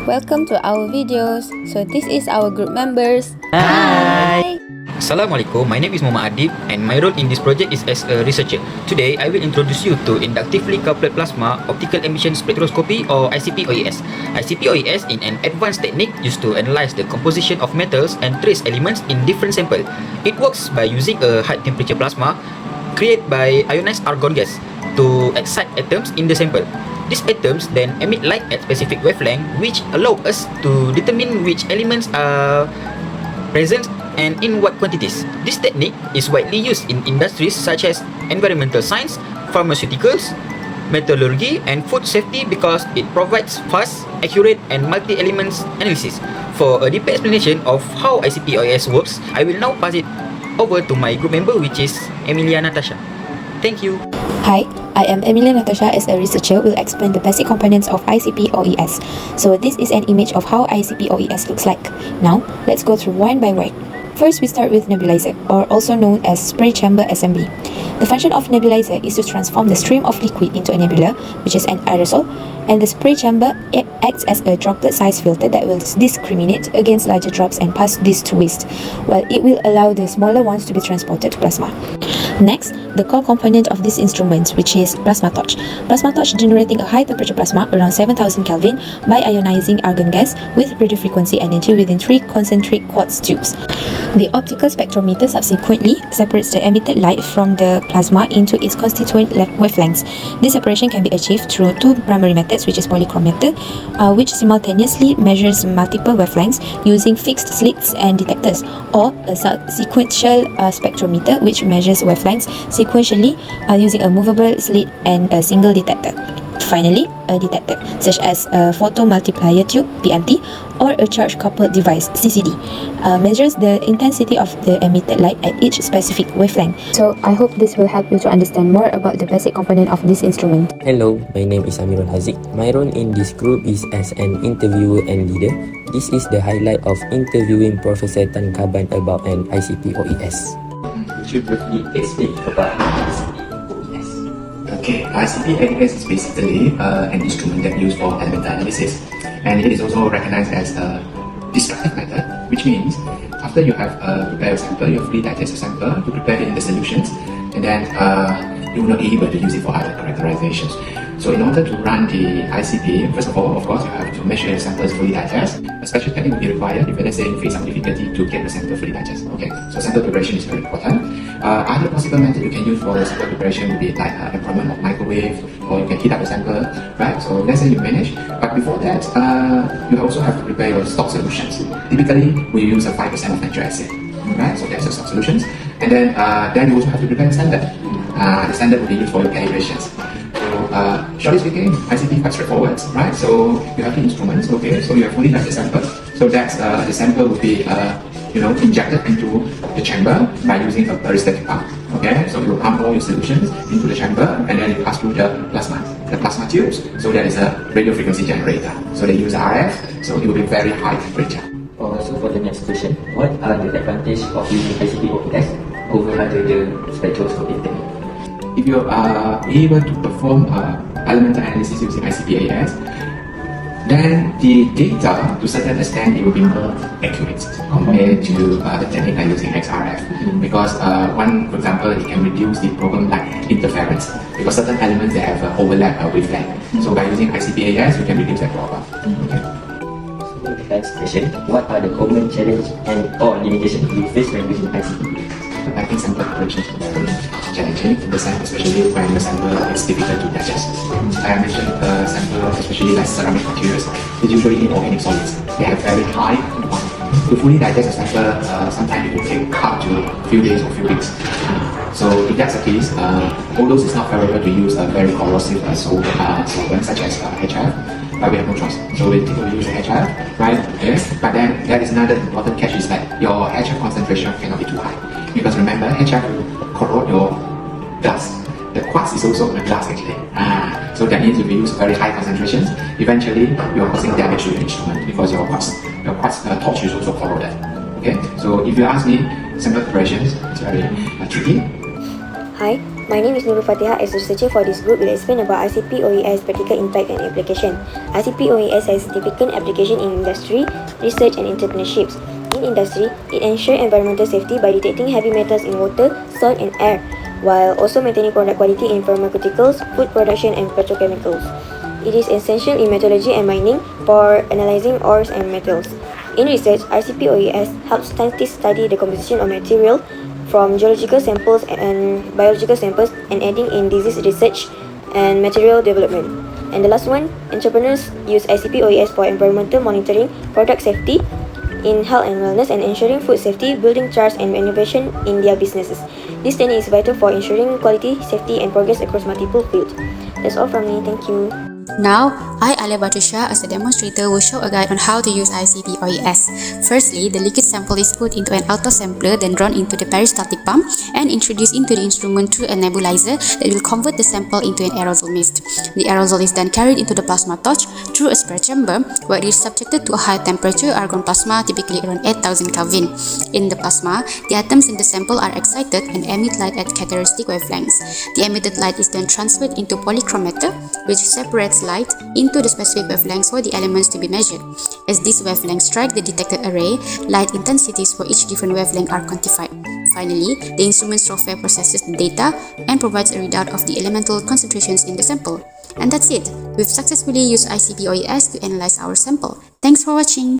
welcome to our videos. So this is our group members. Hi! Assalamualaikum, my name is Muhammad ADIB and my role in this project is as a researcher. Today, I will introduce you to inductively coupled plasma optical emission spectroscopy or ICP-OES. ICP-OES is an advanced technique used to analyze the composition of metals and trace elements in different samples. It works by using a high temperature plasma created by ionized argon gas to excite atoms in the sample. These atoms then emit light at specific wavelength, which allow us to determine which elements are present and in what quantities. This technique is widely used in industries such as environmental science, pharmaceuticals, metallurgy, and food safety because it provides fast, accurate, and multi-elements analysis. For a deeper explanation of how ICP-OES works, I will now pass it over to my group member, which is Emylia Natasya. Thank you. Hi, I am Emylia Natasya. As a researcher, will explain the basic components of ICP-OES. So this is an image of how ICP-OES looks like. Now, let's go through one by one. First, we start with nebulizer, or also known as spray chamber assembly. The function of nebulizer is to transform the stream of liquid into a nebula, which is an aerosol, and the spray chamber acts as a droplet-sized filter that will discriminate against larger drops and pass these to waste, while it will allow the smaller ones to be transported to plasma. Next, the core component of this instrument, which is plasma torch. Plasma torch generating a high temperature plasma around 7000 Kelvin by ionizing argon gas with radiofrequency energy within 3 concentric quartz tubes. The optical spectrometer subsequently separates the emitted light from the plasma into its constituent wavelengths. This separation can be achieved through two primary methods, which is polychrometer, which simultaneously measures multiple wavelengths using fixed slits and detectors, or a sequential spectrometer, which measures wavelengths sequentially using a movable slit and a single detector. Finally, a detector, such as a photomultiplier tube (BINTI) or a charge-coupled device (CCD), measures the intensity of the emitted light at each specific wavelength. So, I hope this will help you to understand more about the basic component of this instrument. Hello, my name is AMIRUL HAZIQ. My role in this group is as an interviewer and leader. This is the highlight of interviewing Professor Tan Kaban about an ICP-OES. Would you briefly explain about ICP-OES? Okay, ICP-OES is basically an instrument that used for elemental analysis, and it is also recognized as a destructive method, which means after you have prepared a sample, you have pre-digest a sample, you prepare it in the solutions, and then you will not be able to use it for other characterizations. So in order to run the ICP, first of all, of course, you have to make sure the sample is fully digest. A special technique will be required if, let's say, you face some difficulty to get the sample fully digest. Okay, so sample preparation is very important. Other possible method you can use for the sample preparation would be like employment of microwave, or you can heat up the sample, right? So let's say you manage, but before that, you also have to prepare your stock solutions. Typically, we use a 5% of nitric acid, right? So that's the stock solutions, and then you also have to prepare the standard. The standard will be used for your calibrations. Shortly speaking, ICP quite straightforward, right? So you have the instruments, okay? So you have fully digest sample. So that's the sample will be injected into the chamber by using a peristaltic pump. Okay, so you pump all your solutions into the chamber and then you pass through the plasma tubes. So that is a radio frequency generator. So they use RF, so it will be very high temperature. So for the next question, what are the advantages of using ICP-OES over other spectroscopy technique? If you are able to perform elemental analysis using ICP-OES, then the data, to a certain extent, it will be more accurate compared to the technique like using XRF. Because for example, it can reduce the problem like interference, because certain elements they have overlap wavelength. So by using ICP-OES, we can reduce that problem. Okay. So the next question, what are the common challenges and or limitations you face when using ICP? I think sample preparation is very challenging in the sense, especially when the sample is difficult to digest. I mentioned sample, especially like ceramic materials, is usually inorganic solids. They have very high quantity. To fully digest a sample, sometimes it will take up to a few days or few weeks. So if that's the case, although it's not favorable to use a very corrosive solvent such as HF, but we have no choice. So we typically use HF, right? Yes. But then that is another important catch is that your HF concentration cannot be too high. Because remember, HF will corrode your glass. The quartz is also a glass actually. So that means if you use very high concentrations, eventually you are causing damage to your instrument because your quartz torch is also corroded. Okay, so if you ask me, sample preparations, it's very tricky. Hi, My name is NURUL as a researcher for this group will explain about ICP-OES practical impact and application. ICP-OES has significant application in industry, research and entrepreneurships. In industry, it ensures environmental safety by detecting heavy metals in water, soil and air, while also maintaining product quality in pharmaceuticals, food production and petrochemicals. It is essential in metallurgy and mining for analyzing ores and metals. In research, ICP-OES helps scientists study the composition of material from geological samples and biological samples and aiding in disease research and material development. And the last one, entrepreneurs use ICP-OES for environmental monitoring, product safety, in health and wellness, and ensuring food safety, building trust and innovation in their businesses. This training is vital for ensuring quality, safety and progress across multiple fields. That's all from me. Thank you. Now, I, ALYA BATRISYIA, as a demonstrator, will show a guide on how to use ICP-OES. Firstly, the liquid sample is put into an auto-sampler, then drawn into the peristaltic pump and introduced into the instrument through a nebulizer that will convert the sample into an aerosol mist. The aerosol is then carried into the plasma torch through a spare chamber, where it is subjected to a high temperature argon plasma, typically around 8000 Kelvin. In the plasma, the atoms in the sample are excited and emit light at characteristic wavelengths. The emitted light is then transferred into polychromator, which separates light into the specific wavelengths for the elements to be measured. As these wavelengths strike the detected array, light intensities for each different wavelength are quantified. Finally, the instrument software processes the data and provides a readout of the elemental concentrations in the sample. And that's it. We've successfully used ICP-OES to analyze our sample. Thanks for watching.